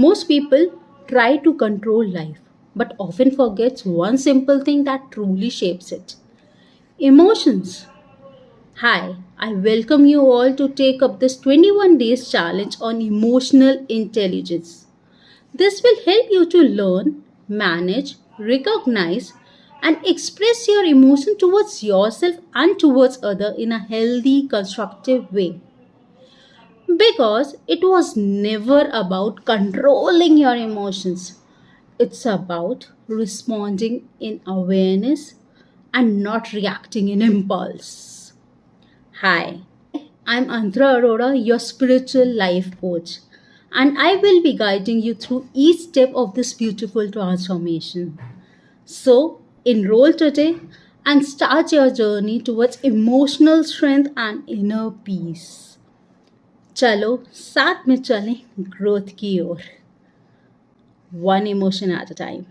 Most people try to control life, but often forgets one simple thing that truly shapes it: emotions. Hi, I welcome you all to take up this 21 days challenge on emotional intelligence. This will help you to learn, manage, recognize, and express your emotion towards yourself and towards others in a healthy, constructive way. Because it was never about controlling your emotions. It's about responding in awareness and not reacting in impulse. Hi, I'm Antra Arora, your spiritual life coach, and I will be guiding you through each step of this beautiful transformation. So, enroll today and start your journey towards emotional strength and inner peace. चलो साथ में चलें growth की ओर, one emotion at a time.